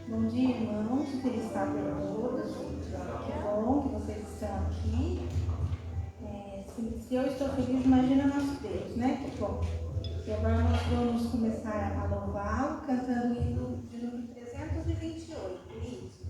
Bom dia, irmãos. Feliz tarde a todos. Que bom que vocês estão aqui. Se eu estou feliz, imagina nosso Deus, né? Que bom. E agora nós vamos começar a louvá-lo cantando o hino de número 328. Isso.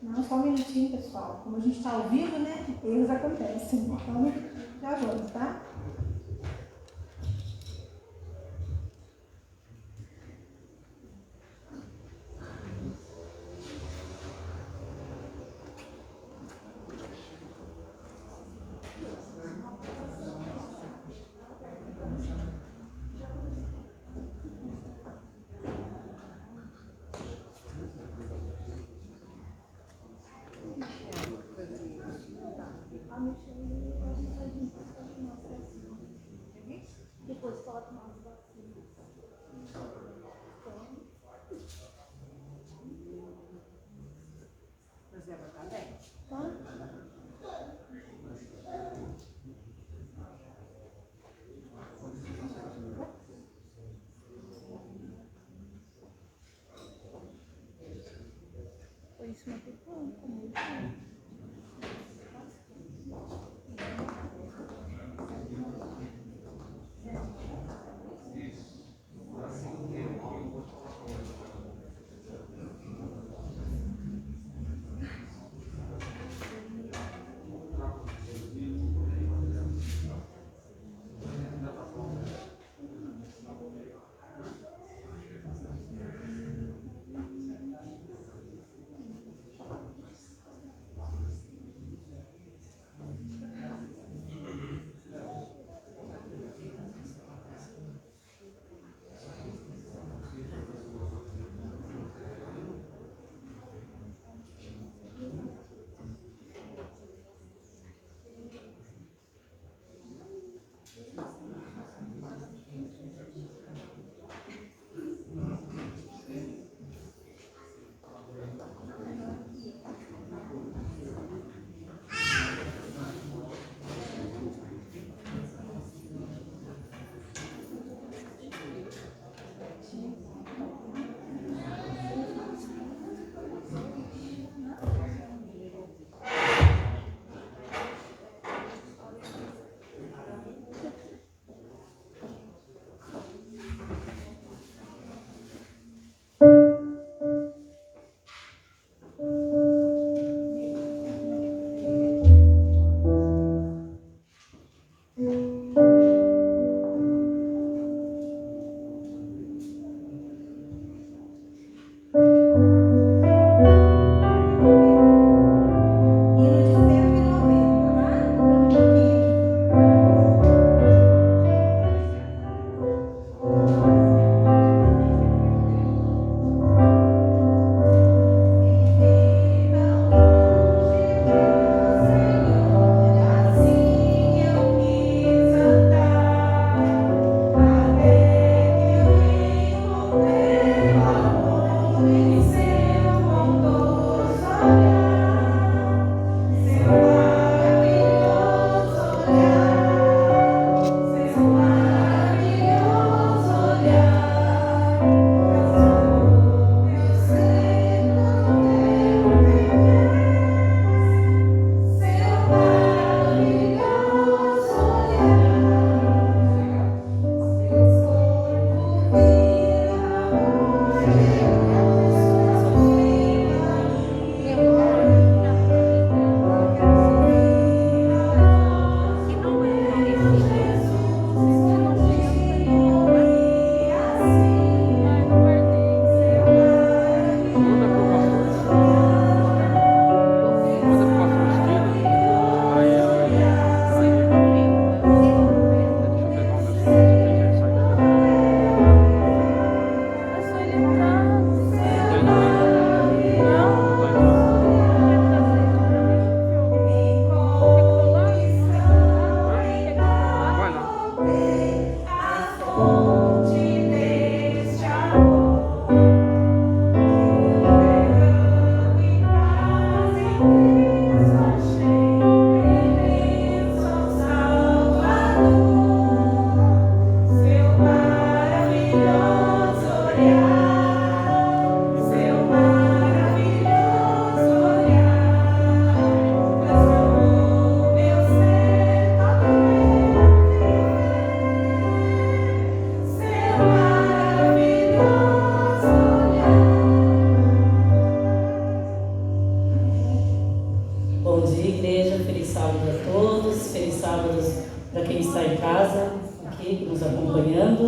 Não, só um minutinho, pessoal. Como a gente está ao vivo, né? Erros acontecem. Então, já vamos, tá?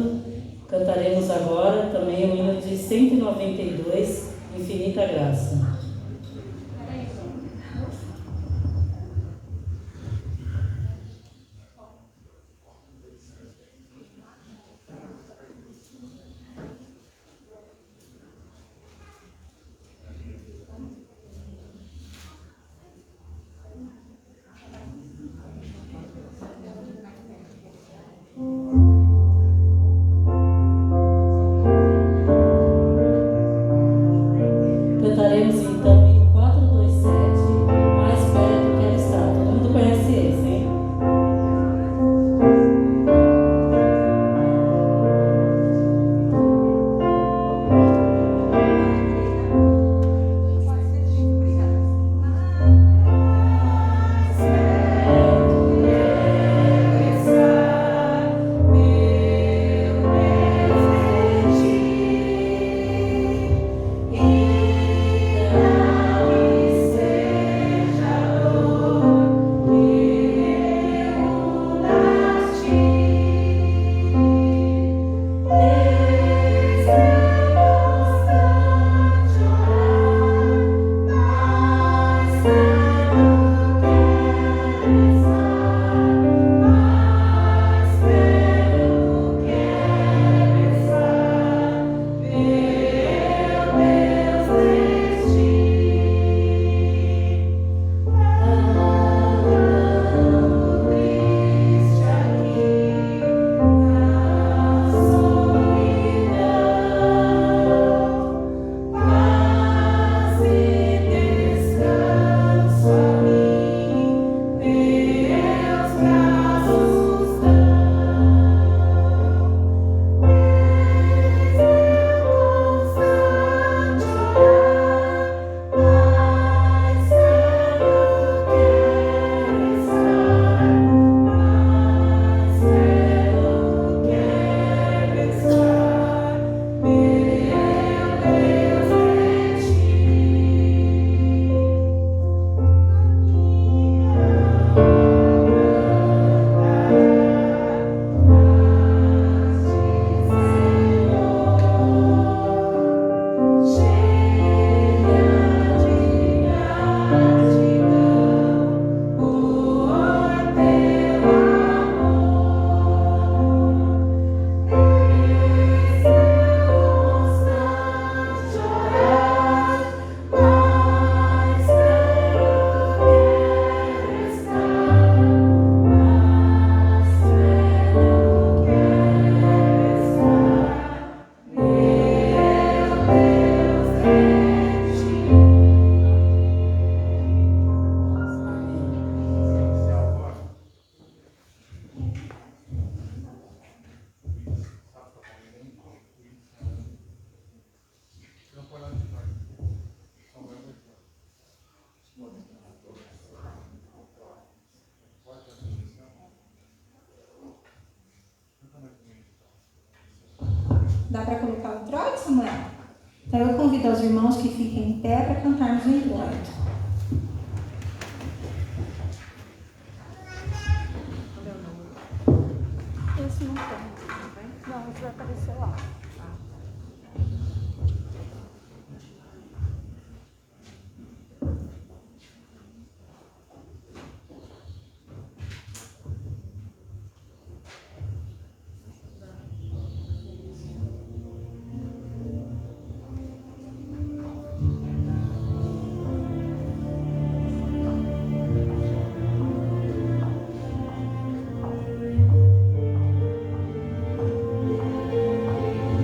encerrando, cantaremos agora também o hino de 192, Infinita Graça. Cantaremos então o hino 427, Mais Perto Quero Estar. Todo mundo conhece esse, hein? Dá para colocar o introito, Samuel? Então eu convido os irmãos que fiquem em pé para cantarmos o introito. Esse não tem. Não, esse vai aparecer lá. Thank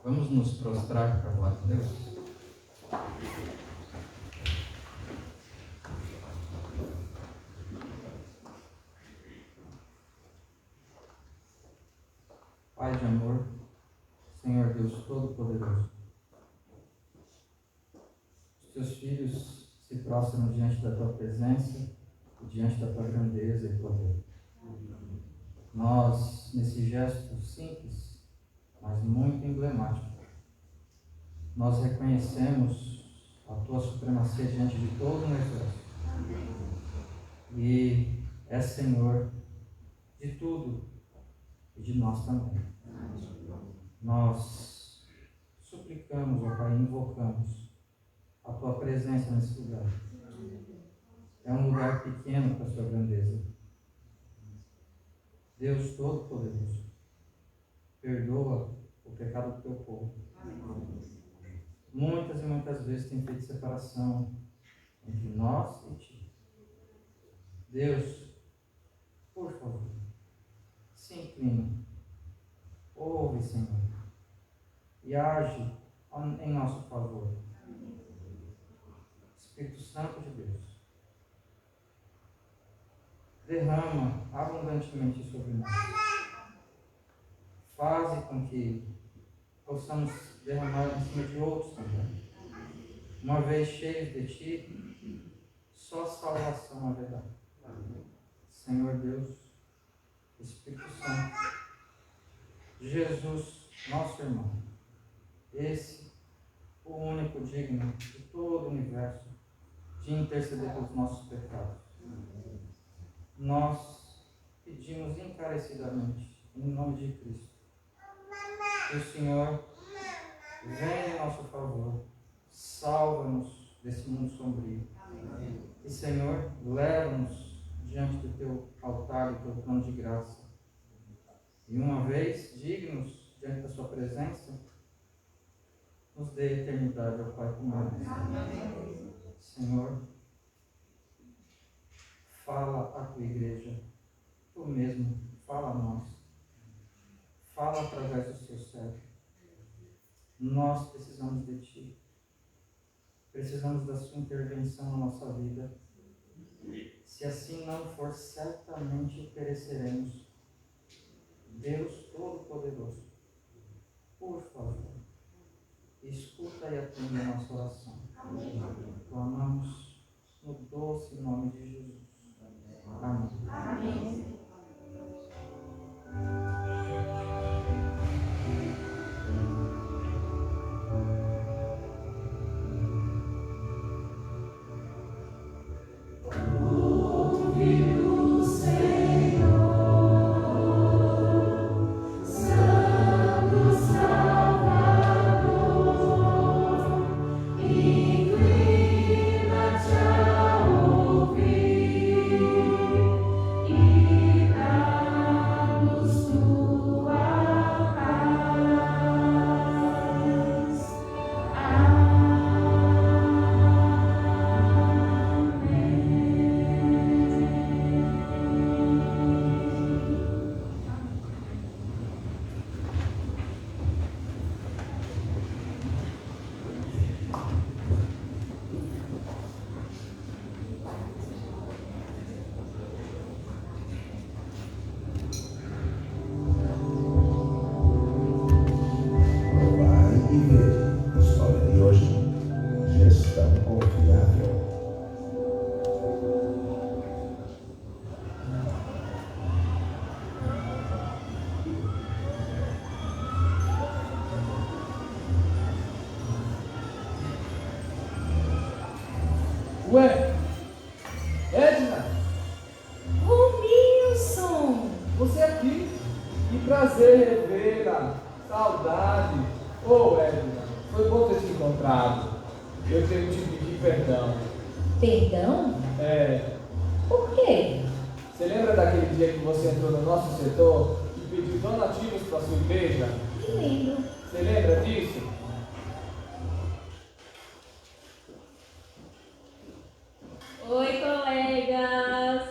Vamos nos prostrar para a glória de Deus. Pai de amor, Senhor Deus Todo-Poderoso, os teus filhos se prostram diante da tua presença e diante da tua grandeza e poder. Nós, nesse gesto simples, mas muito emblemático, nós reconhecemos a tua supremacia diante de todo o universo. E é Senhor de tudo e de nós também. Nós suplicamos, ó Pai, invocamos a tua presença nesse lugar. É um lugar pequeno para a sua grandeza. Deus Todo-Poderoso, perdoa o pecado do teu povo. Muitas e muitas vezes tem feito separação entre nós e ti. Deus, por favor, se inclina, ouve, Senhor, e age em nosso favor. Espírito Santo de Deus, derrama abundantemente sobre nós. Faze com que possamos derramar em cima de outros também. Uma vez cheios de ti, só salvação haverá. Senhor Deus, Espírito Santo, Jesus, nosso irmão, esse, o único digno de todo o universo, de interceder pelos nossos pecados. Nós pedimos encarecidamente, em nome de Cristo, que o Senhor venha em nosso favor, salva-nos desse mundo sombrio. E, Senhor, leva-nos diante do teu altar, do teu trono de graça. E uma vez dignos diante da sua presença, nos dê eternidade ao Pai com nós. Senhor, fala à tua igreja, tu mesmo, fala a nós. Fala através do seu servo. Nós precisamos de ti. Precisamos da sua intervenção na nossa vida. Se assim não for, certamente pereceremos. Todo-Poderoso, por favor, escuta e atende a nossa oração. Clamamos no doce nome de Jesus. Amém. Amém. Ué, Edna, Romilson! você aqui? Que prazer revê-la, saudade. Ô Edna, foi bom ter te encontrado. Eu tenho que te pedir perdão. Perdão? É, Por quê? você lembra daquele dia que você entrou no nosso setor e pediu donativos para sua igreja? Me lembro. Você lembra disso? Oi, colegas!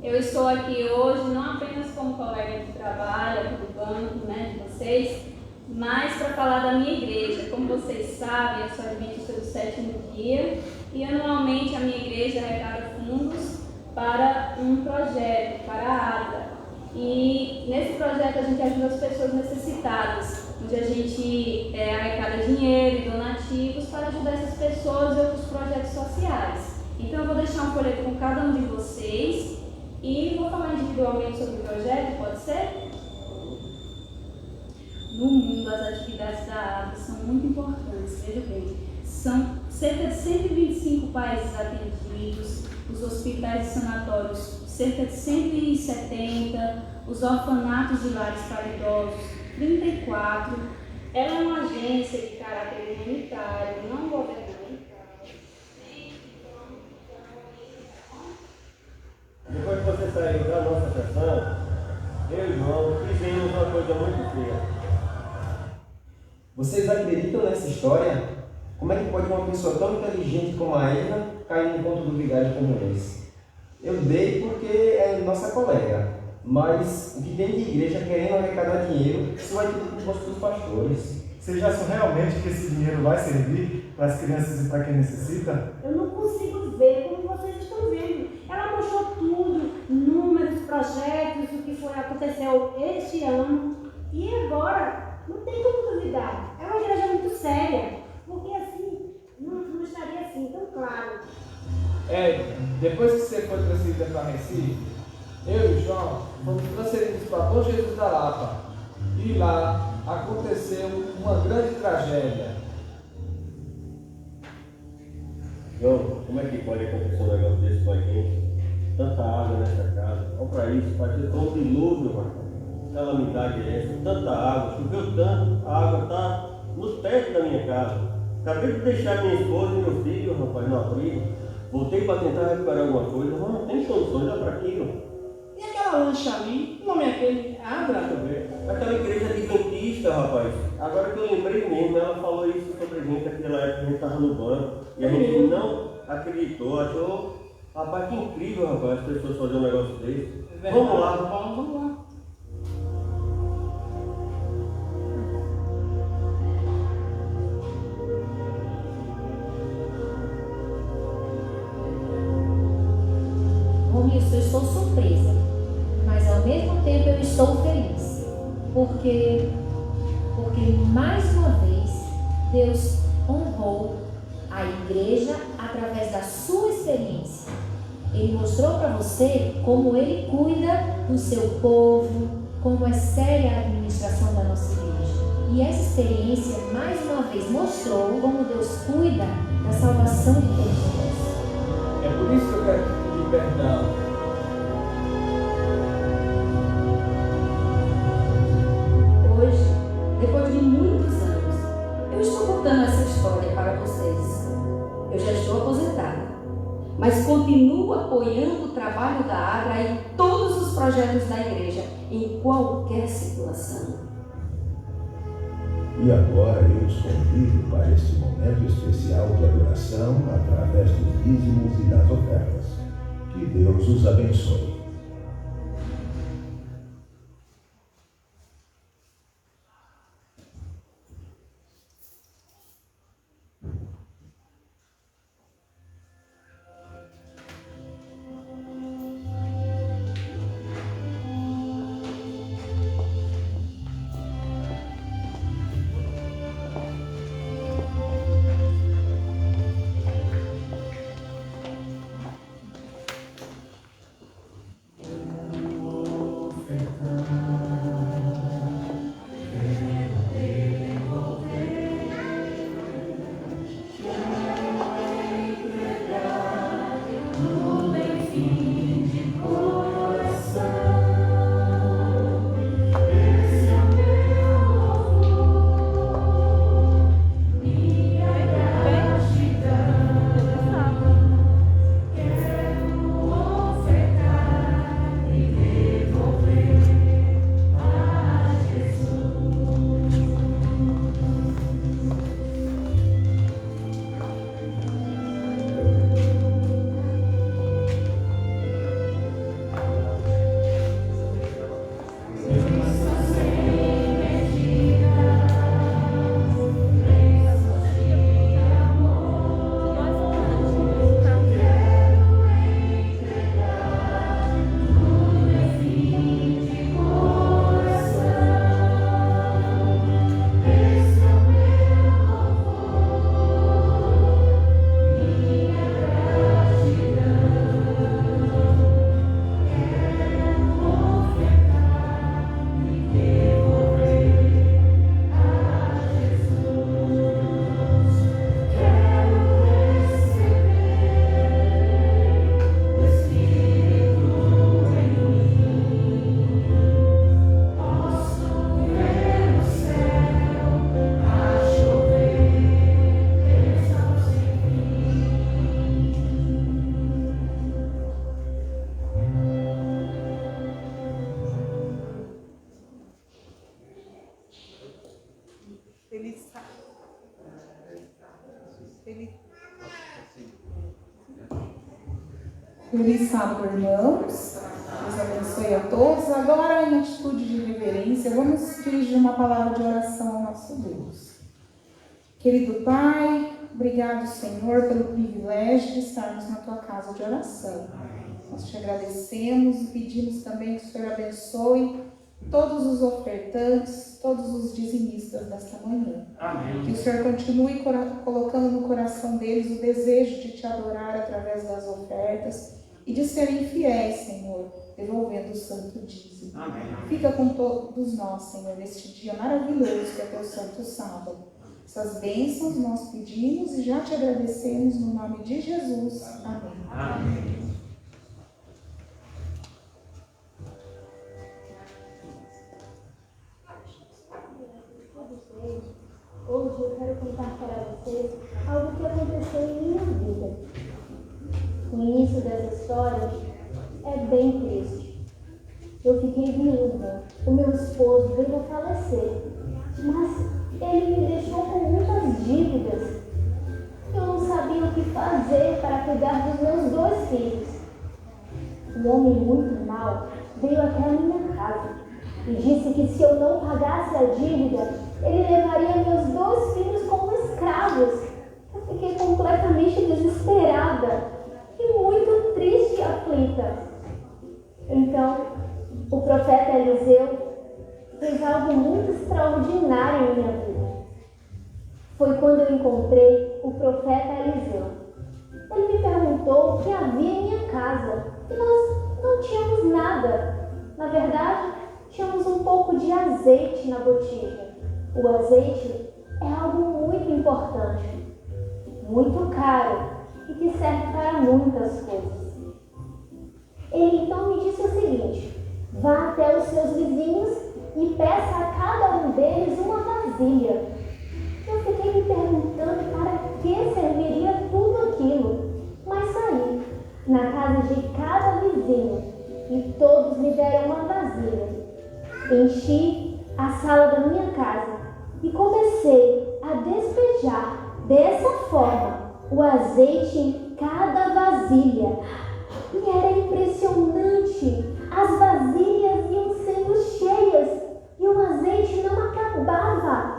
Eu estou aqui hoje não apenas como colega de trabalho aqui do banco, né, de vocês, mas para falar da minha igreja. Como vocês sabem, eu sou adventista do 7º dia e anualmente a minha igreja arrecada fundos para um projeto, para a ADA. E nesse projeto a gente ajuda as pessoas necessitadas, onde a gente arrecada dinheiro e donativos para ajudar essas pessoas e outros projetos sociais. Então eu vou deixar um folheto com cada um de vocês e vou falar individualmente sobre o projeto, pode ser? No mundo, as atividades da ADA são muito importantes, veja bem. São cerca de 125 países atendidos, os hospitais e sanatórios cerca de 170, os orfanatos e lares para idosos 34. Ela é uma agência de caráter humanitário, não governamental. Depois que você saiu da nossa sessão, eu e o irmão fizemos uma coisa muito feia. Vocês acreditam nessa história? Como é que pode uma pessoa tão inteligente como a Edna cair no conto do vigário como esse? Eu dei porque é nossa colega, mas o que tem de igreja querendo arrecadar dinheiro, isso vai ter do bolso dos pastores. Vocês acham realmente que esse dinheiro vai servir para as crianças e para quem necessita? Eu não consigo ver como vocês estão vendo. Ela mostrou tudo, números, projetos, o que aconteceu este ano. E agora, não tem como duvidar. É uma igreja muito séria, porque assim, não estaria assim tão claro. Depois que você foi transferida para Recife, eu e o João fomos transferidos para Bom Jesus da Lapa. E lá aconteceu uma grande tragédia. João, como é que pode acontecer um negócio desse com a gente? Tanta água nessa casa. Olha para isso, vai ter um dilúvio, rapaz. Calamidade é essa? Tanta água, choveu tanto, a água está no teto da minha casa. Acabei de deixar minha esposa e meu filho, rapaz, no abrigo. Voltei para tentar recuperar alguma coisa, mas não tem soluções, olha para aquilo. E aquela lancha ali, o nome é aquele? Abra? Aquela igreja adventista, rapaz. Agora que eu lembrei mesmo, ela falou isso sobre a gente naquela época que a gente estava no banco. E a gente não acreditou, achou. Rapaz, que incrível, rapaz, as pessoas fazerem um negócio desse. Vamos lá. Vamos lá. Romilson, eu estou surpresa, mas ao mesmo tempo eu estou feliz. porque mais uma vez Deus honrou a igreja através da sua experiência. Ele mostrou para você como Ele cuida do seu povo, como é séria a administração da nossa igreja. E essa experiência, mais uma vez, mostrou como Deus cuida da salvação de todos nós. É por isso que eu quero pedir perdão. Hoje, depois de muitos anos, eu estou contando essa história para vocês. Eu já estou aposentada, mas continuo apoiando o trabalho da Agra e todos os projetos da igreja, em qualquer situação. E agora eu os convido para este momento especial de adoração através dos dízimos e das ofertas. Que Deus os abençoe. Feliz sábado, irmãos. Deus abençoe a todos. Agora, em atitude de reverência, vamos dirigir uma palavra de oração ao nosso Deus. Querido Pai, obrigado, Senhor, pelo privilégio de estarmos na Tua casa de oração. Nós te agradecemos e pedimos também que o Senhor abençoe todos os ofertantes, todos os dizimistas desta manhã. Amém. Que o Senhor continue colocando no coração deles o desejo de te adorar através das ofertas e de serem fiéis, Senhor, devolvendo o santo dízimo. Amém. Fica com todos nós, Senhor, neste dia maravilhoso que é teu santo sábado. Essas bênçãos nós pedimos e já te agradecemos no nome de Jesus. Amém. Amém. Hoje eu quero contar para vocês algo que aconteceu em minha vida. O início dessa história é bem triste. Eu fiquei viúva, o meu esposo veio a falecer, mas ele me deixou com muitas dívidas. Eu não sabia o que fazer para cuidar dos meus 2 filhos. Um homem muito mau veio até a minha casa e disse que se eu não pagasse a dívida, ele levaria meus 2 filhos como escravos. Eu fiquei completamente desesperada e muito triste e aflita. Então, o profeta Eliseu fez algo muito extraordinário em minha vida. Foi quando eu encontrei o profeta Eliseu. Ele me perguntou o que havia em minha casa e nós não tínhamos nada. Na verdade, tínhamos um pouco de azeite na botija. O azeite é algo muito importante, muito caro e que serve para muitas coisas. Ele então me disse o seguinte: vá até os seus vizinhos e peça a cada um deles uma vasilha. Eu fiquei me perguntando para que serviria tudo aquilo, mas saí na casa de cada vizinho e todos me deram uma vasilha. Enchi a sala da minha casa e comecei a despejar dessa forma o azeite em cada vasilha. E era impressionante, as vasilhas iam sendo cheias e o azeite não acabava.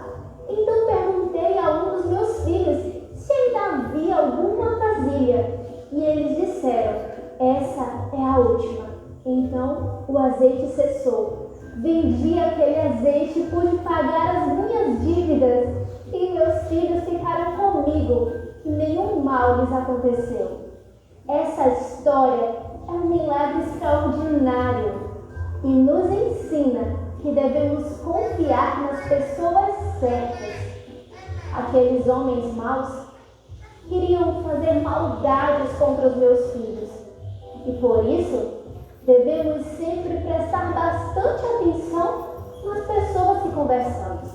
Então perguntei a um dos meus filhos se ainda havia alguma vasilha e eles disseram: essa é a última. Então o azeite cessou. Vendi aquele azeite e pude pagar as minhas dívidas e meus filhos ficaram comigo e nenhum mal lhes aconteceu. Essa história é um milagre extraordinário e nos ensina que devemos confiar nas pessoas certas. Aqueles homens maus queriam fazer maldades contra os meus filhos e por isso devemos sempre prestar bastante atenção nas pessoas que conversamos.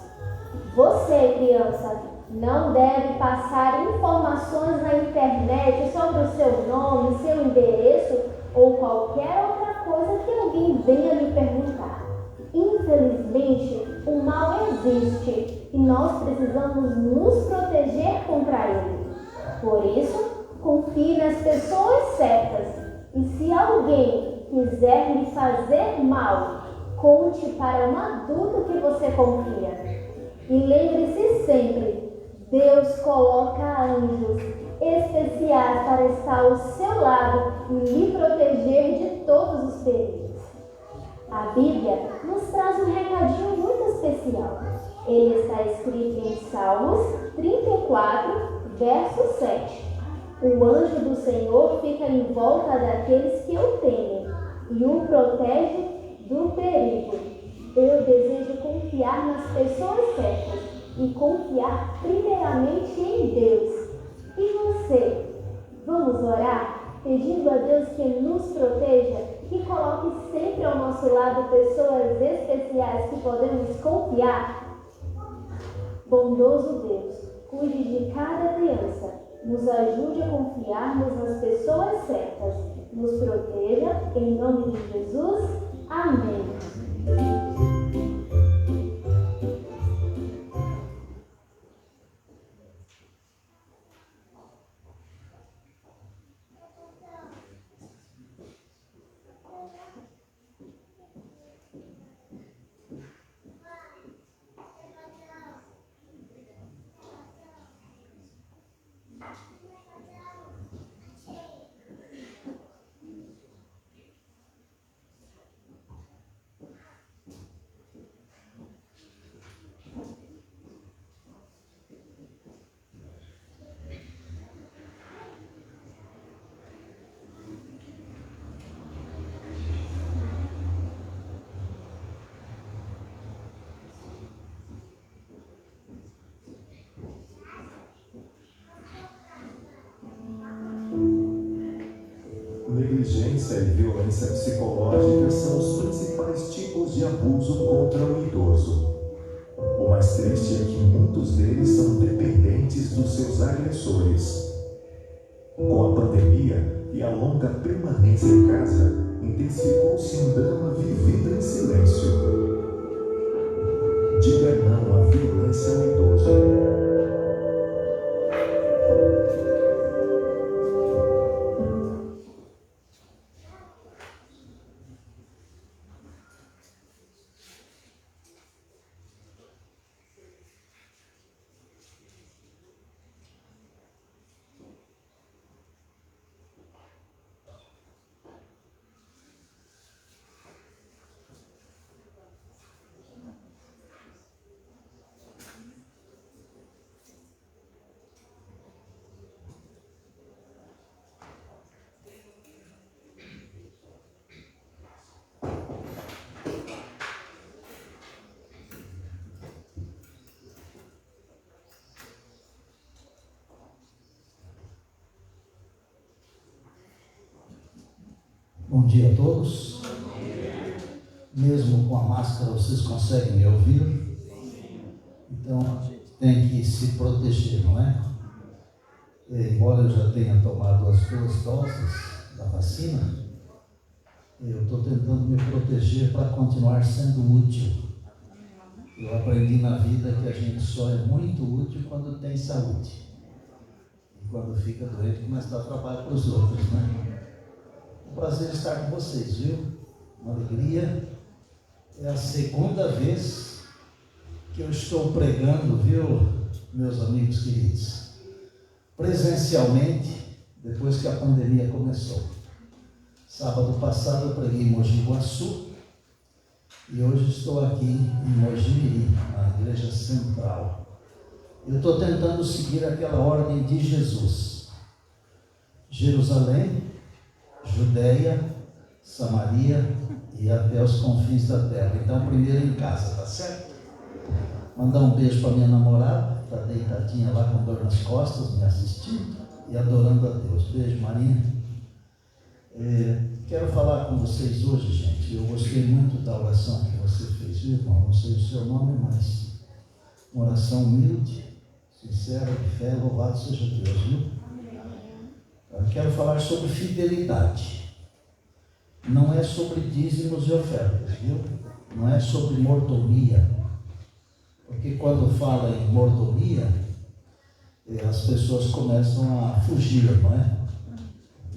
Você, criança, não deve passar informações na internet sobre o seu nome, seu endereço ou qualquer outra coisa que alguém venha lhe perguntar. Infelizmente, o mal existe e nós precisamos nos proteger contra ele. Por isso, confie nas pessoas certas e se alguém quiser lhe fazer mal, conte para um adulto que você confia. E lembre-se sempre, Deus coloca anjos especiais para estar ao seu lado e lhe proteger de todos os perigos. A Bíblia nos traz um recadinho muito especial. Ele está escrito em Salmos 34, verso 7. O anjo do Senhor fica em volta daqueles que o temem e o protege do perigo. Eu desejo confiar nas pessoas certas e confiar primeiramente em Deus. E você? Vamos orar pedindo a Deus que nos proteja e coloque sempre ao nosso lado pessoas especiais que podemos confiar? Bondoso Deus, cuide de cada criança, nos ajude a confiarmos nas pessoas certas, nos proteja, em nome de Jesus. Amém. Negligência e violência psicológica são os principais tipos de abuso contra o idoso. O mais triste é que muitos deles são dependentes dos seus agressores. Com a pandemia e a longa permanência em casa, intensificou-se um drama vivido em silêncio. Diga não à violência ao idoso. Bom dia a todos. Mesmo com a máscara, vocês conseguem me ouvir? Então, a gente tem que se proteger, não é? Embora eu já tenha tomado as 2 doses da vacina, eu estou tentando me proteger para continuar sendo útil. Eu aprendi na vida que a gente só é muito útil quando tem saúde. E quando fica doente, começa a dar trabalho para os outros, né? Um prazer estar com vocês, viu? Uma alegria. É a 2ª vez que eu estou pregando, viu, meus amigos queridos? Presencialmente, depois que a pandemia começou. Sábado passado eu preguei em Mogi Guaçu e hoje estou aqui em Mogi, na Igreja Central. Eu estou tentando seguir aquela ordem de Jesus. Jerusalém, Judeia, Samaria e até os confins da terra. Então, primeiro em casa, tá certo? Mandar um beijo para minha namorada, que está deitadinha lá com dor nas costas, me assistindo e adorando a Deus. Beijo, Marinha. Quero falar com vocês hoje, gente. Eu gostei muito da oração que você fez, viu, irmão? Não sei o seu nome, mas uma oração humilde, sincera, de fé. Louvado seja Deus, viu? Eu quero falar sobre fidelidade. Não é sobre dízimos e ofertas, viu? Não é sobre mordomia. Porque quando fala em mordomia, as pessoas começam a fugir, não é?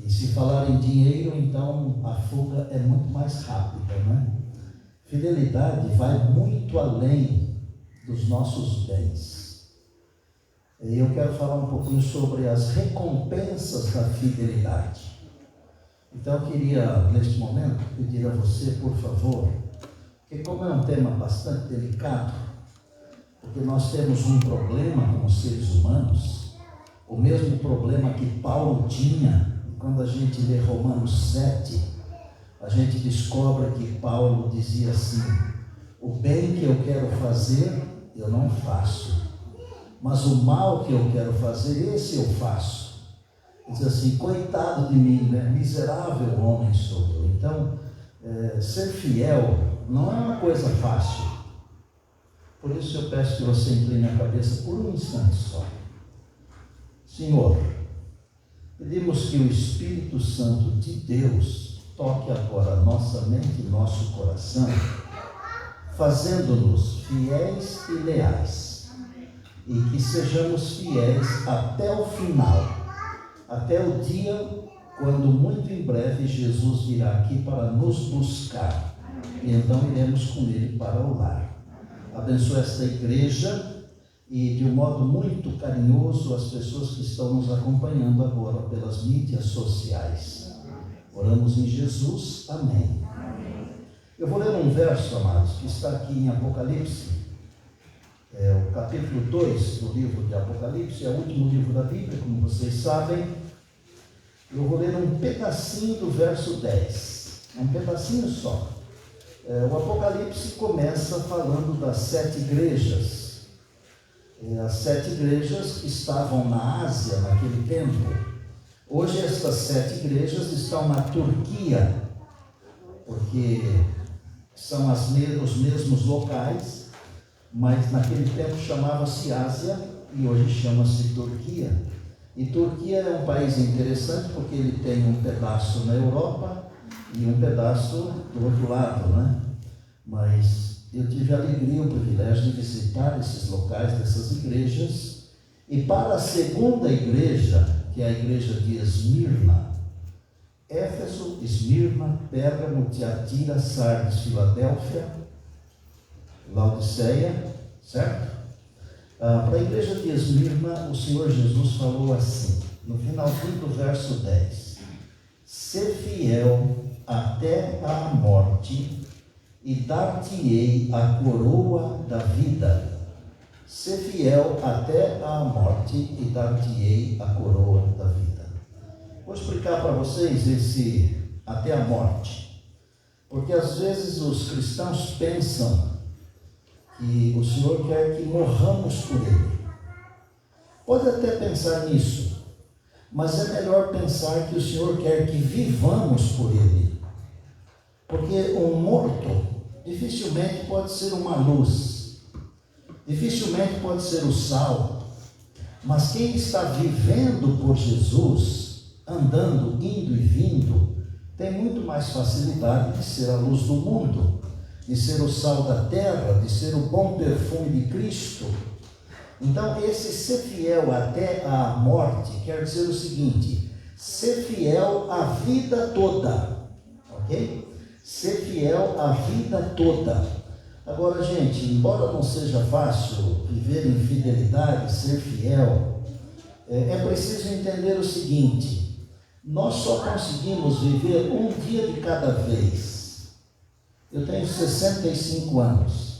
E se falar em dinheiro, então a fuga é muito mais rápida, não é? Fidelidade vai muito além dos nossos bens. E eu quero falar um pouquinho sobre as recompensas da fidelidade. Então eu queria, neste momento, pedir a você, por favor, que como é um tema bastante delicado, porque nós temos um problema como seres humanos, o mesmo problema que Paulo tinha. Quando a gente lê Romanos 7, a gente descobre que Paulo dizia assim: o bem que eu quero fazer, eu não faço, mas o mal que eu quero fazer, esse eu faço. Diz assim: coitado de mim, né? Miserável homem sou eu. Então, ser fiel não é uma coisa fácil. Por isso eu peço que você incline a cabeça por um instante só. Senhor, pedimos que o Espírito Santo de Deus toque agora nossa mente e nosso coração, fazendo-nos fiéis e leais, e que sejamos fiéis até o final, até o dia quando muito em breve Jesus virá aqui para nos buscar, e então iremos com Ele para o lar. Abençoe esta igreja e de um modo muito carinhoso as pessoas que estão nos acompanhando agora pelas mídias sociais. Oramos em Jesus. Amém. Eu vou ler um verso, amados, que está aqui em Apocalipse, o capítulo 2 do livro de Apocalipse, é o último livro da Bíblia, como vocês sabem. Eu vou ler um pedacinho do verso 10, um pedacinho só. O Apocalipse começa falando das 7 igrejas. As 7 igrejas que estavam na Ásia naquele tempo. Hoje estas 7 igrejas estão na Turquia, porque são os mesmos locais, mas naquele tempo chamava-se Ásia e hoje chama-se Turquia. E Turquia é um país interessante porque ele tem um pedaço na Europa e um pedaço do outro lado, né? Mas eu tive a alegria e o privilégio de visitar esses locais dessas igrejas. E para a segunda igreja, que é a igreja de Esmirna, Éfeso, Esmirna, Pérgamo, Tiatira, Sardes, Filadélfia, Laodiceia, certo? Para a igreja de Esmirna, o Senhor Jesus falou assim, no finalzinho do verso 10: ser fiel até a morte, e dar-te-ei a coroa da vida. Ser fiel até a morte, e dar-te-ei a coroa da vida. Vou explicar para vocês esse até a morte, porque às vezes os cristãos pensam que o Senhor quer que morramos por Ele. Pode até pensar nisso, mas é melhor pensar que o Senhor quer que vivamos por Ele. Porque um morto dificilmente pode ser uma luz, dificilmente pode ser o sal, mas quem está vivendo por Jesus, andando, indo e vindo, tem muito mais facilidade de ser a luz do mundo, de ser o sal da terra, de ser o bom perfume de Cristo. Então, esse ser fiel até a morte quer dizer o seguinte: ser fiel a vida toda, ok? Ser fiel a vida toda. Agora, gente, embora não seja fácil viver em fidelidade, ser fiel, é preciso entender o seguinte: nós só conseguimos viver um dia de cada vez. Eu tenho 65 anos.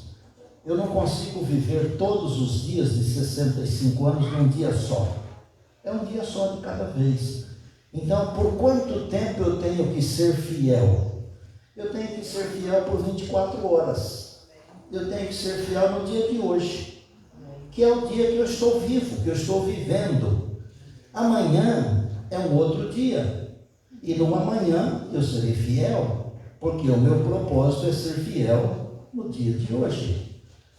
Eu não consigo viver todos os dias de 65 anos num dia só. É um dia só de cada vez. Então, por quanto tempo eu tenho que ser fiel? Eu tenho que ser fiel por 24 horas. Eu tenho que ser fiel no dia de hoje, que é o dia que eu estou vivo, que eu estou vivendo. Amanhã é um outro dia. E no amanhã eu serei fiel, porque o meu propósito é ser fiel no dia de hoje.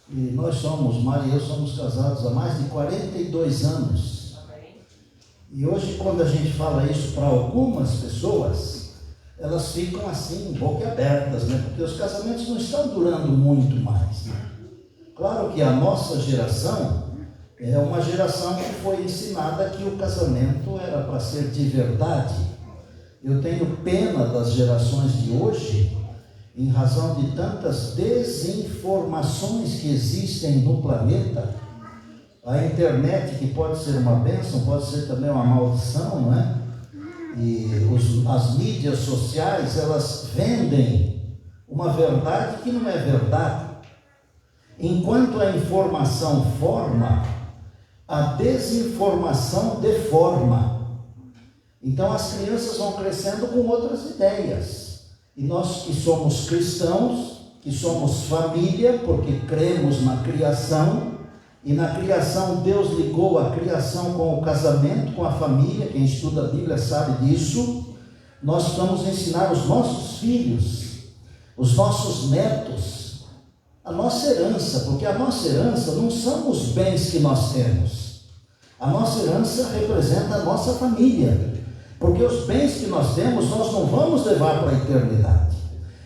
E nós somos, Maria e eu somos casados há mais de 42 anos. E hoje, quando a gente fala isso para algumas pessoas, elas ficam assim, boquiabertas, né? Porque os casamentos não estão durando muito mais. Claro que a nossa geração é uma geração que foi ensinada que o casamento era para ser de verdade. Eu tenho pena das gerações de hoje, em razão de tantas desinformações que existem no planeta. A internet, que pode ser uma bênção, pode ser também uma maldição, não é? E as mídias sociais, elas vendem uma verdade que não é verdade. Enquanto a informação forma, a desinformação deforma. Então as crianças vão crescendo com outras ideias. E nós que somos cristãos, que somos família, porque cremos na criação, e na criação Deus ligou a criação com o casamento, com a família, quem estuda a Bíblia sabe disso. Nós vamos ensinar os nossos filhos, os nossos netos, a nossa herança, porque a nossa herança não são os bens que nós temos. A nossa herança representa a nossa família. Porque os bens que nós temos, nós não vamos levar para a eternidade.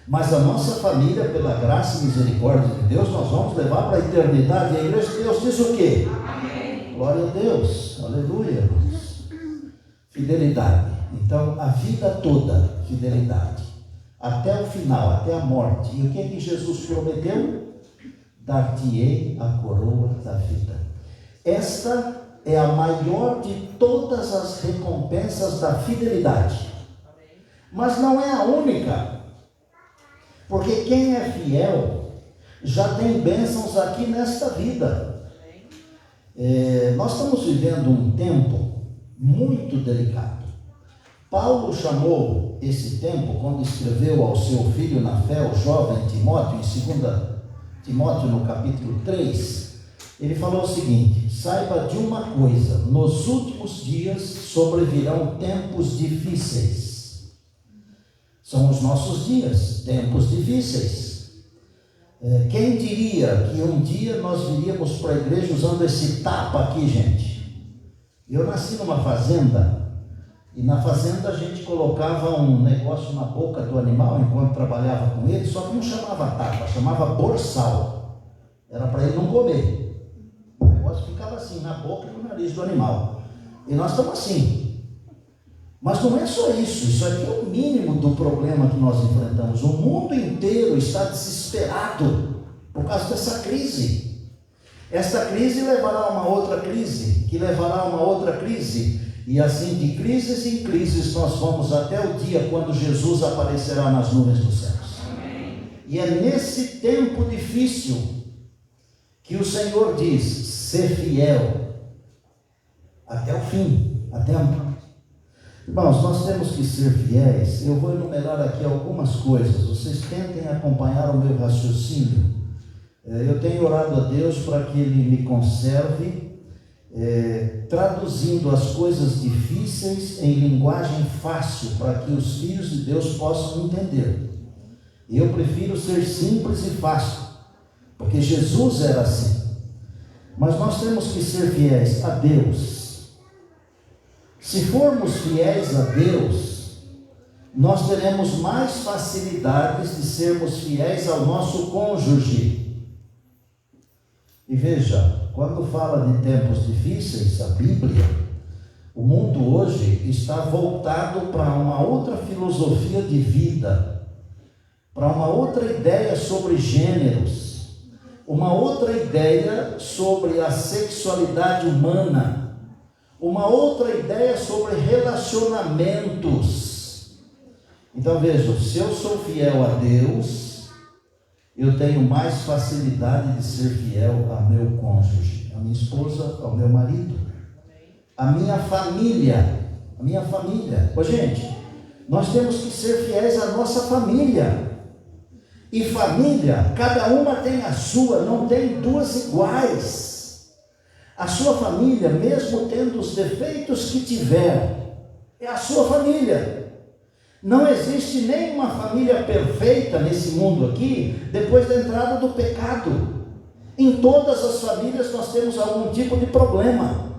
Mas a nossa família, pela graça e misericórdia de Deus, nós vamos levar para a eternidade. E a igreja de Deus diz o quê? Amém. Glória a Deus. Aleluia. Fidelidade. Então, a vida toda, fidelidade. Até o final, até a morte. E o que Jesus prometeu? Dar-te-ei a coroa da vida. Esta é a maior de todas as recompensas da fidelidade. Mas não é a única. Porque quem é fiel já tem bênçãos aqui nesta vida. Nós estamos vivendo um tempo muito delicado. Paulo chamou esse tempo, quando escreveu ao seu filho na fé, o jovem Timóteo, em 2 Timóteo no capítulo 3, ele falou o seguinte: saiba de uma coisa, nos últimos dias sobrevirão tempos difíceis. São os nossos dias, tempos difíceis. Quem diria que um dia nós viríamos para a igreja usando esse tapa aqui, gente? Eu nasci numa fazenda, e na fazenda a gente colocava um negócio na boca do animal enquanto trabalhava com ele, só que não chamava tapa, chamava borsal. Era para ele não comer. O negócio ficava assim, na boca e no nariz do animal. E nós estamos assim. Mas não é só isso aqui é o mínimo do problema que nós enfrentamos. O mundo inteiro está desesperado por causa dessa crise. Esta crise levará a uma outra crise, que levará a uma outra crise. E assim, de crises em crises, nós vamos até o dia quando Jesus aparecerá nas nuvens dos céus. E é nesse tempo difícil que o Senhor diz: ser fiel até o fim, até a... Irmãos, nós temos que ser fiéis. Eu vou enumerar aqui algumas coisas, vocês tentem acompanhar o meu raciocínio. Eu tenho orado a Deus para que Ele me conserve, traduzindo as coisas difíceis em linguagem fácil, para que os filhos de Deus possam entender. Eu prefiro ser simples e fácil, porque Jesus era assim. Mas nós temos que ser fiéis a Deus. Se formos fiéis a Deus, nós teremos mais facilidades de sermos fiéis ao nosso cônjuge. E veja, quando fala de tempos difíceis, a Bíblia, o mundo hoje está voltado para uma outra filosofia de vida, para uma outra ideia sobre gêneros, uma outra ideia sobre a sexualidade humana, uma outra ideia sobre relacionamentos. Então vejam, se eu sou fiel a Deus, eu tenho mais facilidade de ser fiel ao meu cônjuge, à minha esposa, ao meu marido, à minha família. Ô gente, nós temos que ser fiéis à nossa família. E família, cada uma tem a sua, não tem duas iguais. A sua família, mesmo tendo os defeitos que tiver, é a sua família. Não existe nenhuma família perfeita nesse mundo aqui, depois da entrada do pecado. Em todas as famílias nós temos algum tipo de problema.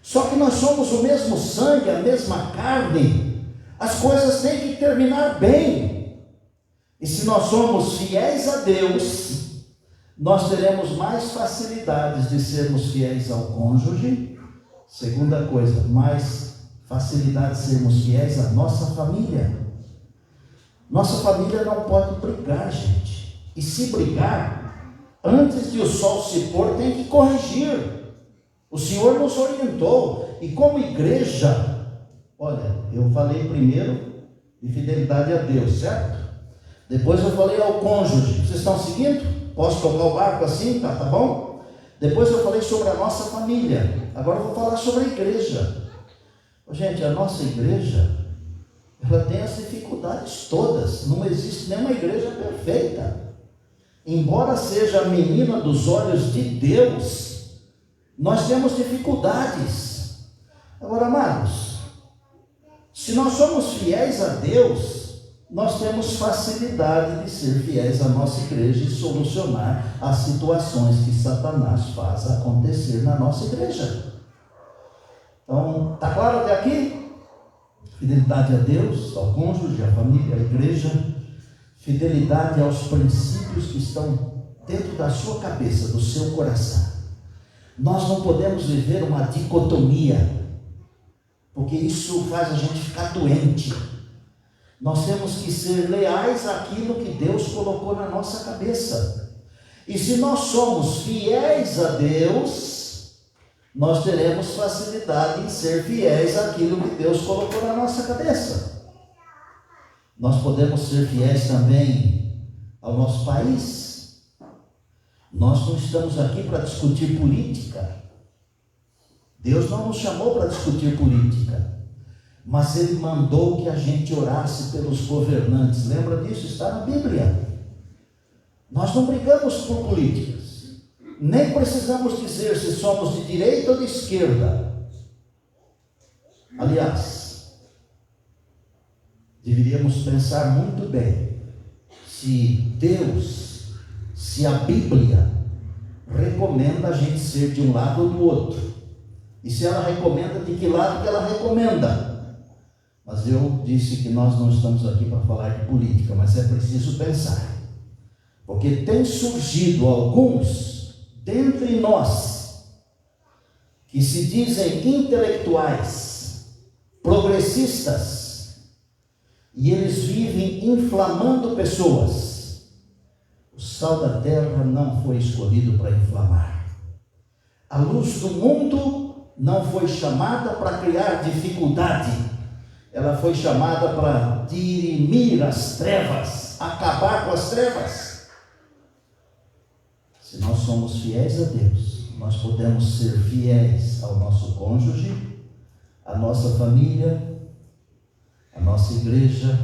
Só que nós somos o mesmo sangue, a mesma carne. As coisas têm que terminar bem. E se nós somos fiéis a Deus, nós teremos mais facilidades de sermos fiéis ao cônjuge. Segunda coisa, mais facilidade de sermos fiéis à nossa família. Nossa família não pode brigar, gente. E se brigar, antes de o sol se pôr, tem que corrigir. O Senhor nos orientou. E como igreja, olha, eu falei primeiro de fidelidade a Deus, certo? Depois eu falei ao cônjuge. Vocês estão seguindo? Posso tocar o barco assim? Tá bom? Depois eu falei sobre a nossa família. Agora eu vou falar sobre a igreja. Gente, a nossa igreja, ela tem as dificuldades todas. Não existe nenhuma igreja perfeita. Embora seja a menina dos olhos de Deus, nós temos dificuldades. Agora, amados, se nós somos fiéis a Deus, nós temos facilidade de ser fiéis à nossa igreja e solucionar as situações que Satanás faz acontecer na nossa igreja. Então, está claro até aqui? Fidelidade a Deus, ao cônjuge, à família, à igreja. Fidelidade aos princípios que estão dentro da sua cabeça, do seu coração. Nós não podemos viver uma dicotomia, porque isso faz a gente ficar doente. Nós temos que ser leais àquilo que Deus colocou na nossa cabeça. E se nós somos fiéis a Deus, nós teremos facilidade em ser fiéis àquilo que Deus colocou na nossa cabeça. Nós podemos ser fiéis também ao nosso país. Nós não estamos aqui para discutir política. Deus não nos chamou para discutir política. Mas Ele mandou que a gente orasse pelos governantes. Lembra disso? Está na Bíblia. Nós não brigamos por políticas. Nem precisamos dizer se somos de direita ou de esquerda. Aliás, deveríamos pensar muito bem se Deus, se a Bíblia recomenda a gente ser de um lado ou do outro. E se ela recomenda, de que lado que ela recomenda. Mas eu disse que nós não estamos aqui para falar de política, mas é preciso pensar. Porque tem surgido alguns dentre nós que se dizem intelectuais, progressistas, e eles vivem inflamando pessoas. O sal da terra não foi escolhido para inflamar. A luz do mundo não foi chamada para criar dificuldade. Ela foi chamada para dirimir as trevas, acabar com as trevas. Se nós somos fiéis a Deus, nós podemos ser fiéis ao nosso cônjuge, à nossa família, à nossa igreja,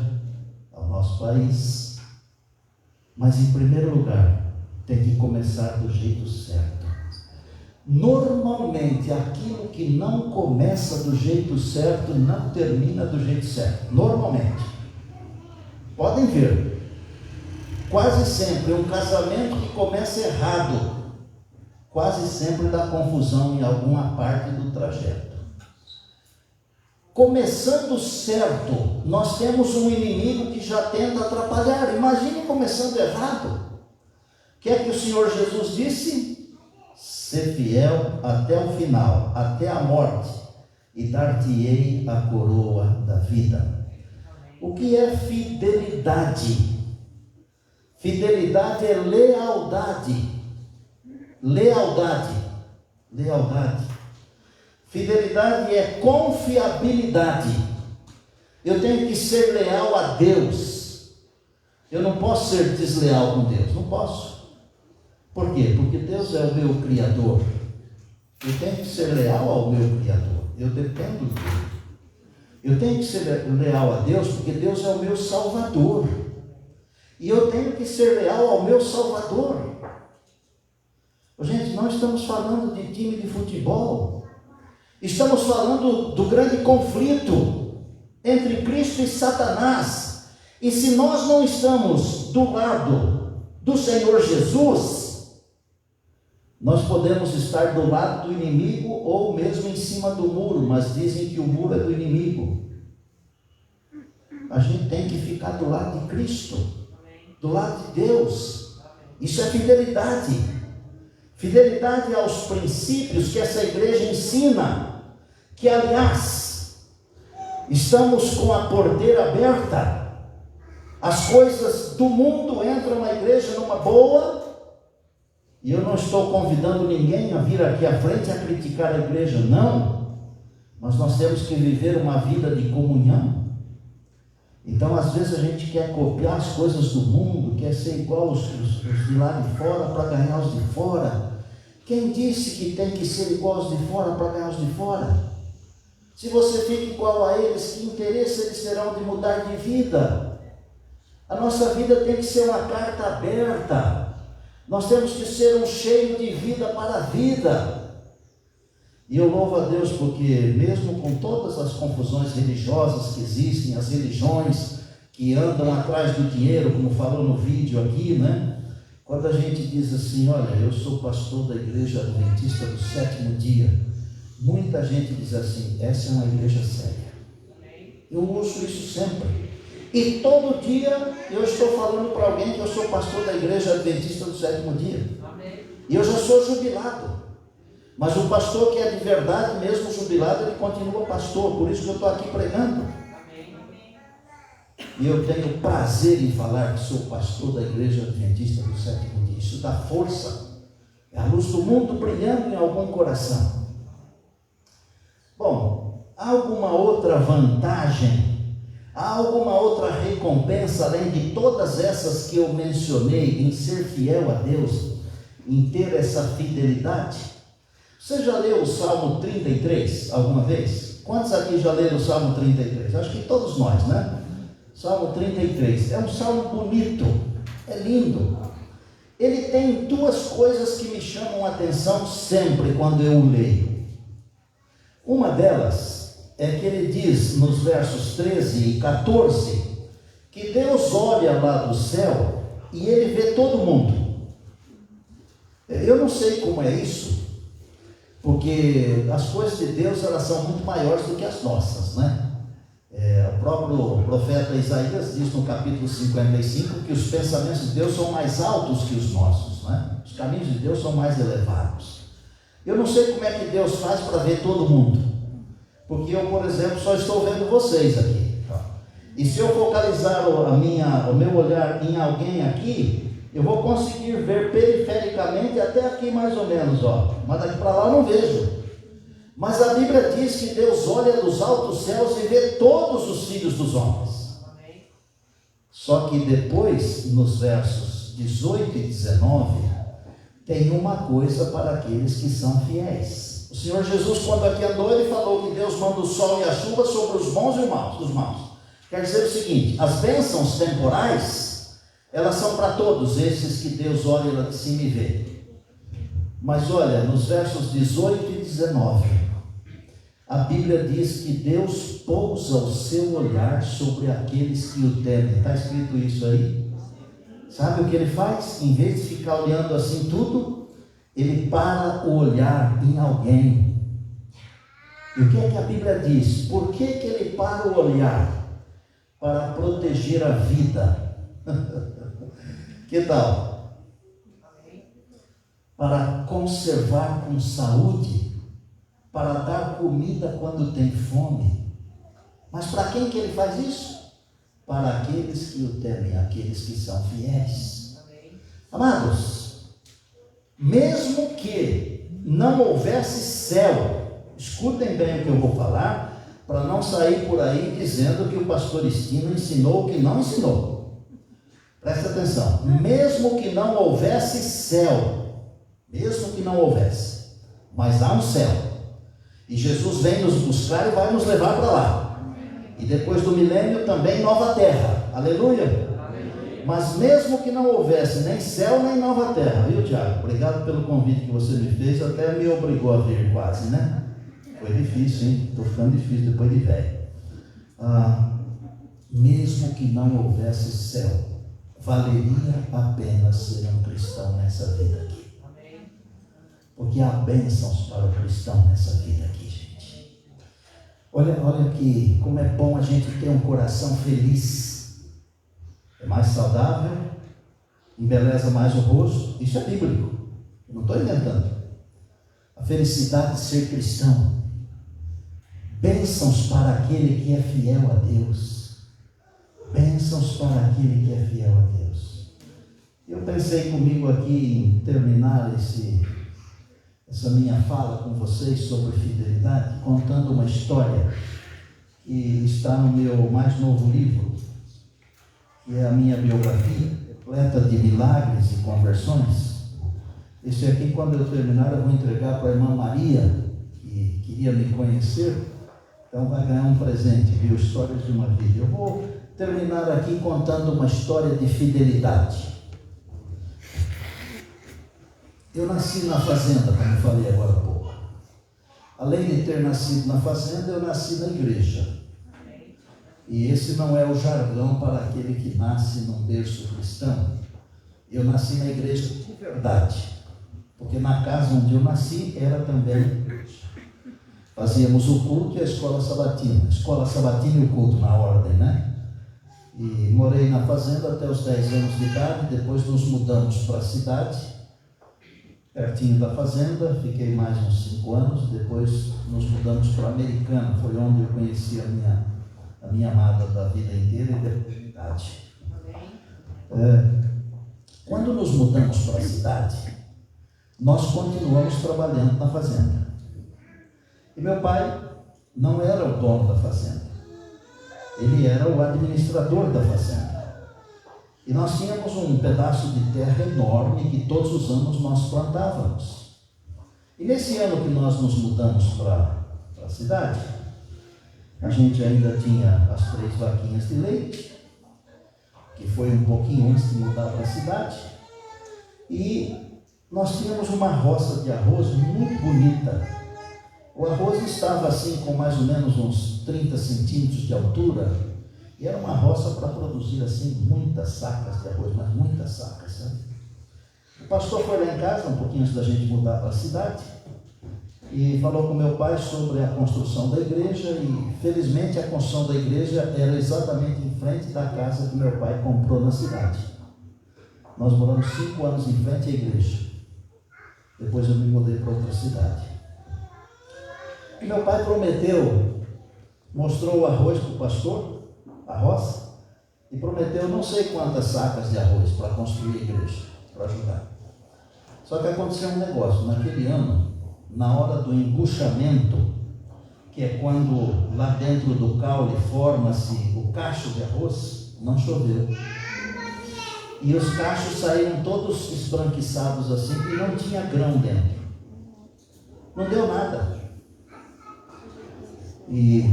ao nosso país. Mas em primeiro lugar, tem que começar do jeito certo. Normalmente, aquilo que não começa do jeito certo, não termina do jeito certo. Normalmente. Podem ver. Quase sempre um casamento que começa errado, quase sempre dá confusão em alguma parte do trajeto. Começando certo, nós temos um inimigo que já tenta atrapalhar. Imagine começando errado. O que é que o Senhor Jesus disse? Ser fiel até o final, até a morte, e dar-te-ei a coroa da vida. O que é fidelidade? Fidelidade é lealdade. Lealdade. Fidelidade é confiabilidade. Eu tenho que ser leal a Deus. Eu não posso ser desleal com Deus. Não posso. Por quê? Porque Deus é o meu Criador. Eu tenho que ser leal ao meu Criador. Eu dependo dele. Eu tenho que ser leal a Deus porque Deus é o meu Salvador. E eu tenho que ser leal ao meu Salvador. Gente, nós estamos falando de time de futebol. Estamos falando do grande conflito entre Cristo e Satanás. E se nós não estamos do lado do Senhor Jesus, nós podemos estar do lado do inimigo ou mesmo em cima do muro, mas dizem que o muro é do inimigo. A gente tem que ficar do lado de Cristo, do lado de Deus. Isso é fidelidade. Fidelidade aos princípios que essa igreja ensina. Que, aliás, estamos com a porteira aberta. As coisas do mundo entram na igreja numa boa. E eu não estou convidando ninguém a vir aqui à frente a criticar a igreja, não. Mas nós temos que viver uma vida de comunhão. Então, às vezes a gente quer copiar as coisas do mundo, quer ser igual os de lá de fora para ganhar os de fora. Quem disse que tem que ser igual aos de fora para ganhar os de fora? Se você fica igual a eles, que interesse eles terão de mudar de vida? A nossa vida tem que ser uma carta aberta. Nós temos que ser um cheio de vida para a vida. E eu louvo a Deus porque mesmo com todas as confusões religiosas que existem, as religiões que andam atrás do dinheiro, como falou no vídeo aqui, né? Quando a gente diz assim, olha, eu sou pastor da igreja adventista do 7º dia, muita gente diz assim, essa é uma igreja séria. Eu uso isso sempre. E todo dia eu estou falando para alguém que eu sou pastor da igreja adventista do 7º dia. E eu já sou jubilado. Mas o pastor que é de verdade, mesmo jubilado, ele continua pastor. Por isso que eu estou aqui pregando. E eu tenho prazer em falar que sou pastor da igreja adventista do 7º dia. Isso dá força. É a luz do mundo brilhando em algum coração. Bom, há alguma outra vantagem? Há alguma outra recompensa, além de todas essas que eu mencionei, em ser fiel a Deus, em ter essa fidelidade? Você já leu o Salmo 33 alguma vez? Quantos aqui já leram o Salmo 33? Acho que todos nós, né? Salmo 33, é um salmo bonito, é lindo. Ele tem duas coisas que me chamam a atenção sempre quando eu o leio. Uma delas é que ele diz nos versos 13 e 14 que Deus olha lá do céu e ele vê todo mundo. Eu não sei como é isso, porque as coisas de Deus elas são muito maiores do que as nossas, né? O próprio profeta Isaías diz no capítulo 55 que os pensamentos de Deus são mais altos que os nossos, né? Os caminhos de Deus são mais elevados. Eu não sei como é que Deus faz para ver todo mundo, porque eu, por exemplo, só estou vendo vocês aqui. E se eu focalizar o meu olhar em alguém aqui, eu vou conseguir ver perifericamente até aqui mais ou menos, ó. Mas daqui para lá eu não vejo. Mas a Bíblia diz que Deus olha dos altos céus e vê todos os filhos dos homens. Só que depois, nos versos 18 e 19, tem uma coisa para aqueles que são fiéis. O Senhor Jesus, quando aqui andou, ele falou que Deus manda o sol e a chuva sobre os bons e os maus. Quer dizer o seguinte, as bênçãos temporais, elas são para todos esses que Deus olha lá de cima e vê. Mas olha, nos versos 18 e 19, a Bíblia diz que Deus pousa o seu olhar sobre aqueles que o temem. Está escrito isso aí? Sabe o que ele faz? Em vez de ficar olhando assim tudo, ele para o olhar em alguém. E o que é que a Bíblia diz? Por que que ele para o olhar? Para proteger a vida. Que tal? Para conservar com saúde, para dar comida quando tem fome. Mas para quem que ele faz isso? Para aqueles que o temem, aqueles que são fiéis. Amados, mesmo que não houvesse céu, escutem bem o que eu vou falar, para não sair por aí dizendo que o pastor Estino ensinou o que não ensinou. Presta atenção, mesmo que não houvesse céu, mesmo que não houvesse, mas há um céu, e Jesus vem nos buscar e vai nos levar para lá. E depois do milênio também nova terra, aleluia? Aleluia. Mas mesmo que não houvesse nem céu nem nova terra, viu, Tiago? Obrigado pelo convite que você me fez, até me obrigou a vir quase, né? Foi difícil, hein? Estou ficando difícil depois de velho. Mesmo que não houvesse céu, valeria a pena ser um cristão nessa vida aqui. Porque há bênçãos para o cristão nessa vida aqui, gente. Olha que como é bom a gente ter um coração feliz. É mais saudável, embeleza mais o rosto. Isso é bíblico, eu não estou inventando. A felicidade de ser cristão. Bênçãos para aquele que é fiel a Deus. Bênçãos para aquele que é fiel a Deus. Eu pensei comigo aqui em terminar essa minha fala com vocês sobre fidelidade, contando uma história que está no meu mais novo livro, que é a minha biografia, repleta de milagres e conversões. Esse aqui, quando eu terminar, eu vou entregar para a irmã Maria, que queria me conhecer, então vai ganhar um presente, viu? Histórias de uma vida. Eu vou terminar aqui contando uma história de fidelidade. Eu nasci na fazenda, como eu falei agora há pouco. Além de ter nascido na fazenda, eu nasci na igreja. E esse não é o jargão para aquele que nasce num berço cristão. Eu nasci na igreja de verdade. Porque na casa onde eu nasci era também igreja. Fazíamos o culto e a escola sabatina. Escola sabatina e o culto na ordem, né? E morei na fazenda até os 10 anos de idade. Depois nos mudamos para a cidade, pertinho da fazenda, fiquei mais uns 5 anos, depois nos mudamos para a Americana, foi onde eu conheci a minha amada da vida inteira e da eternidade. Quando nos mudamos para a cidade, nós continuamos trabalhando na fazenda. E meu pai não era o dono da fazenda, ele era o administrador da fazenda. E nós tínhamos um pedaço de terra enorme que todos os anos nós plantávamos. E nesse ano que nós nos mudamos para a cidade, a gente ainda tinha as 3 vaquinhas de leite, que foi um pouquinho antes de mudar para a cidade, e nós tínhamos uma roça de arroz muito bonita. O arroz estava assim com mais ou menos uns 30 centímetros de altura, e era uma roça para produzir assim muitas sacas de arroz, mas muitas sacas, sabe? O pastor foi lá em casa, um pouquinho antes da gente mudar para a cidade, e falou com meu pai sobre a construção da igreja, e felizmente a construção da igreja era exatamente em frente da casa que meu pai comprou na cidade. Nós moramos 5 anos em frente à igreja. Depois eu me mudei para outra cidade. E meu pai prometeu, mostrou o arroz para o pastor, a roça, e prometeu não sei quantas sacas de arroz para construir a igreja, para ajudar. Só que aconteceu um negócio, naquele ano, na hora do embuchamento, que é quando lá dentro do caule forma-se o cacho de arroz, não choveu. E os cachos saíram todos esbranquiçados assim, e não tinha grão dentro. Não deu nada. E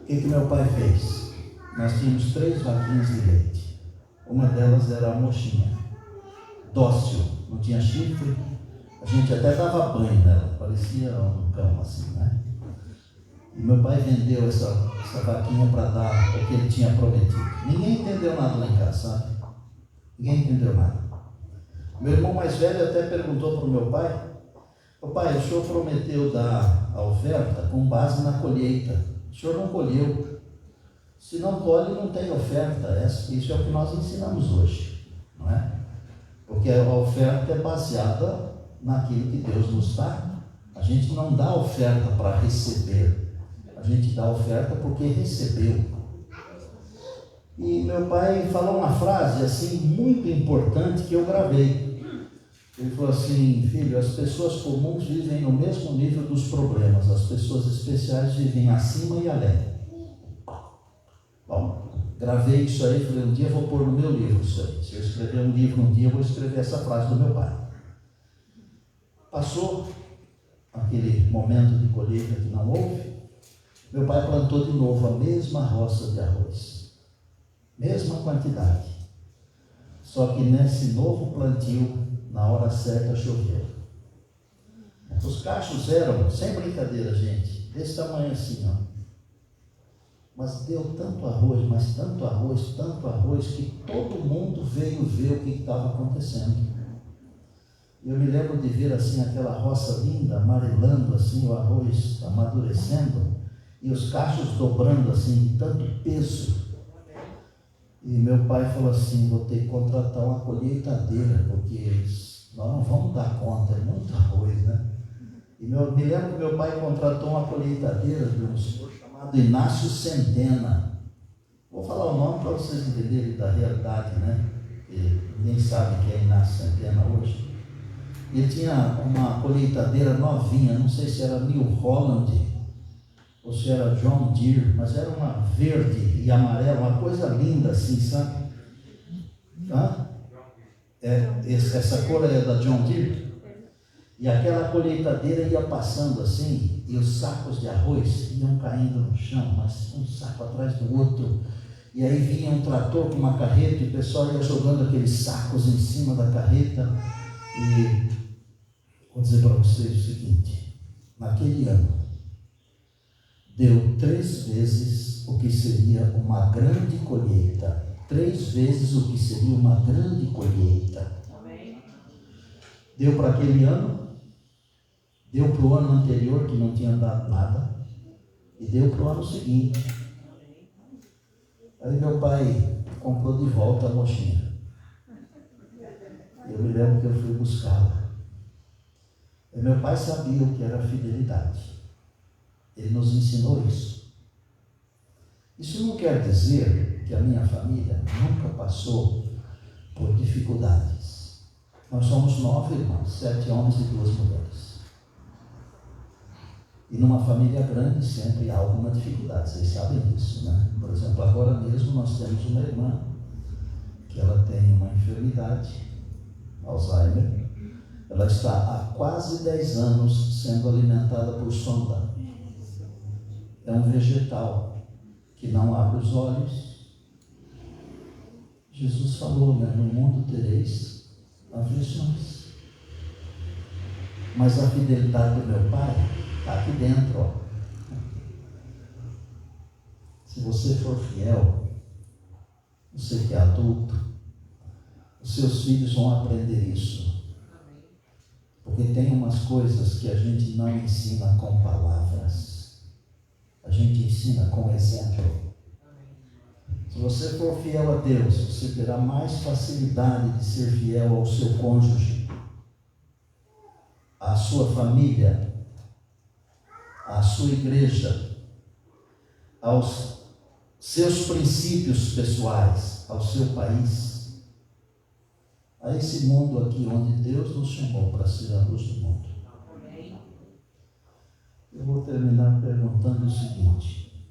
o que meu pai fez? Nós tínhamos 3 vaquinhas de leite. Uma delas era a mochinha, dócil, não tinha chifre. A gente até dava banho nela, parecia um cão assim, né? E meu pai vendeu essa vaquinha para dar o que ele tinha prometido. Ninguém entendeu nada lá em casa, sabe? Ninguém entendeu nada. Meu irmão mais velho até perguntou para o meu pai: papai, o senhor prometeu dar a oferta com base na colheita. O senhor não colheu. Se não colhe, não tem oferta. Isso é o que nós ensinamos hoje, não é? Porque a oferta é baseada naquilo que Deus nos dá. A gente não dá oferta para receber. A gente dá oferta porque recebeu. E meu pai falou uma frase assim muito importante que eu gravei. Ele falou assim: filho, as pessoas comuns vivem no mesmo nível dos problemas, as pessoas especiais vivem acima e além. Bom, gravei isso aí, falei, um dia eu vou pôr no meu livro isso aí. Se eu escrever um livro um dia, eu vou escrever essa frase do meu pai. Passou aquele momento de colheita que não houve, meu pai plantou de novo a mesma roça de arroz, mesma quantidade, só que nesse novo plantio, na hora certa, choveu. Os cachos eram, sem brincadeira, gente, desse tamanho assim, ó. Mas deu tanto arroz, mas tanto arroz, que todo mundo veio ver o que estava acontecendo. Eu me lembro de ver assim aquela roça linda, amarelando assim, o arroz amadurecendo, e os cachos dobrando assim, tanto peso. E meu pai falou assim: vou ter que contratar uma colheitadeira, porque nós não vamos dar conta, é muito arroz, né? E me lembro que meu pai contratou uma colheitadeira de um senhor chamado Inácio Centena. Vou falar o nome para vocês entenderem da realidade, né? Porque ninguém sabe quem é Inácio Centena hoje. Ele tinha uma colheitadeira novinha, não sei se era New Holland ou se era John Deere, mas era uma verde e amarela, uma coisa linda assim, sabe? Essa cor é da John Deere. E aquela colheitadeira ia passando assim, e os sacos de arroz iam caindo no chão, mas um saco atrás do outro. E aí vinha um trator com uma carreta, e o pessoal ia jogando aqueles sacos em cima da carreta. E vou dizer para vocês o seguinte: naquele ano, deu 3 vezes o que seria uma grande colheita. 3 vezes o que seria uma grande colheita. Deu para aquele ano, deu para o ano anterior, que não tinha dado nada, e deu para o ano seguinte. Aí meu pai comprou de volta a mochinha. Eu me lembro que eu fui buscá-la. E meu pai sabia o que era fidelidade. Ele nos ensinou isso. Isso não quer dizer que a minha família nunca passou por dificuldades. Nós somos 9 irmãos, 7 homens e 2 mulheres. E numa família grande sempre há alguma dificuldade, vocês sabem disso, né? Por exemplo, agora mesmo nós temos uma irmã que ela tem uma enfermidade, Alzheimer. Ela está há quase 10 anos sendo alimentada por sonda. É um vegetal que não abre os olhos. Jesus falou, né? No mundo tereis aflições. Mas a fidelidade do meu pai está aqui dentro, ó. Se você for fiel, você que é adulto, os seus filhos vão aprender isso. Porque tem umas coisas que a gente não ensina com palavras, a gente ensina com exemplo. Se você for fiel a Deus, você terá mais facilidade de ser fiel ao seu cônjuge, à sua família, à sua igreja, aos seus princípios pessoais, ao seu país, a esse mundo aqui onde Deus nos chamou para ser a luz do mundo. Eu vou terminar perguntando o seguinte: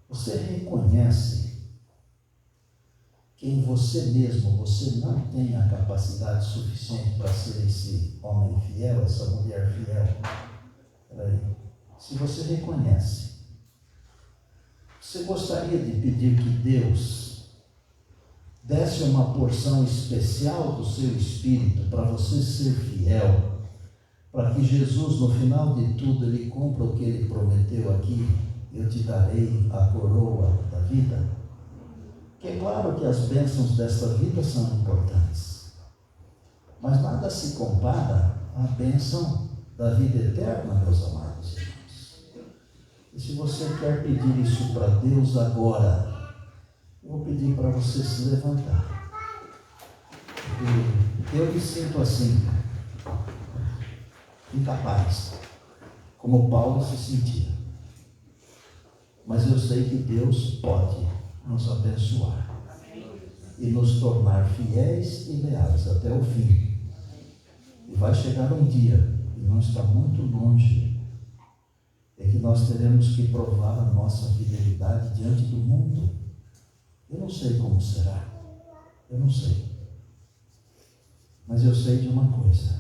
você reconhece que em você mesmo você não tem a capacidade suficiente para ser esse homem fiel, essa mulher fiel? Peraí. Se você reconhece, você gostaria de pedir que Deus desse uma porção especial do seu espírito para você ser fiel para que Jesus, no final de tudo, ele cumpra o que ele prometeu aqui: eu te darei a coroa da vida. Que é claro que as bênçãos desta vida são importantes, mas nada se compara à bênção da vida eterna, meus amados irmãos. E se você quer pedir isso para Deus agora, eu vou pedir para você se levantar. Porque eu me sinto assim, incapaz, como Paulo se sentia. Mas eu sei que Deus pode nos abençoar e nos tornar fiéis e leais até o fim. E vai chegar um dia, e não está muito longe, é que nós teremos que provar a nossa fidelidade diante do mundo. Eu não sei como será, eu não sei. Mas eu sei de uma coisa,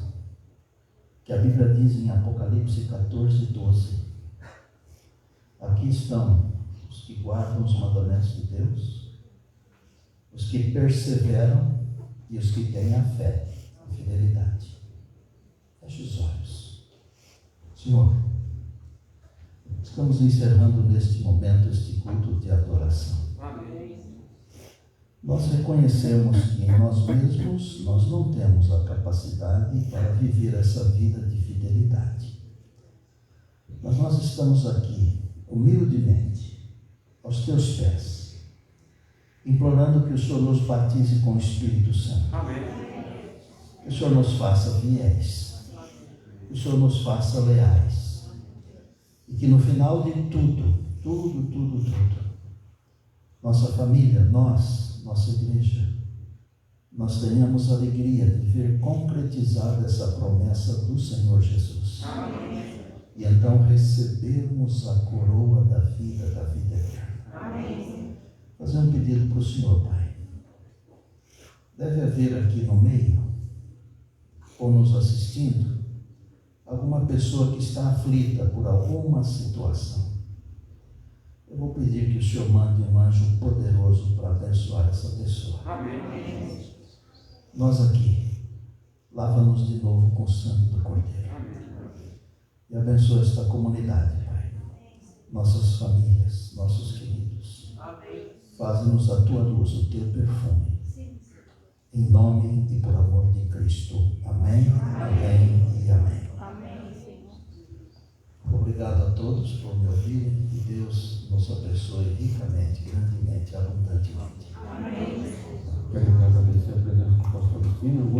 que a Bíblia diz em Apocalipse 14:12, aqui estão os que guardam os mandamentos de Deus, os que perseveram e os que têm a fé e fidelidade. Feche os olhos. Senhor, estamos encerrando neste momento este culto de adoração. Amém. Nós reconhecemos que em nós mesmos nós não temos a capacidade para viver essa vida de fidelidade. Mas nós estamos aqui, humildemente, aos teus pés, implorando que o Senhor nos batize com o Espírito Santo. Amém. Que o Senhor nos faça fiéis, que o Senhor nos faça leais, e que no final de tudo, nossa família, nossa igreja, nós tenhamos a alegria de ver concretizada essa promessa do Senhor Jesus. Amém. E então recebermos a coroa da vida eterna. Amém. Fazer um pedido para o Senhor, Pai. Deve haver aqui no meio, ou nos assistindo, alguma pessoa que está aflita por alguma situação. Eu vou pedir que o Senhor mande um anjo poderoso para abençoar essa pessoa. Amém. Nós aqui, lava-nos de novo com o sangue do Cordeiro. Amém. E abençoa esta comunidade, Pai. Nossas famílias, nossos queridos. Amém. Faze-nos a tua luz, o teu perfume. Em nome e por amor de Cristo. Amém, amém e amém. Amém, Senhor. Obrigado a todos por me ouvirem e Deus nos abençoe ricamente, grandemente, abundantemente. Amém. Quero agradecer a presença do pastor Agostinho.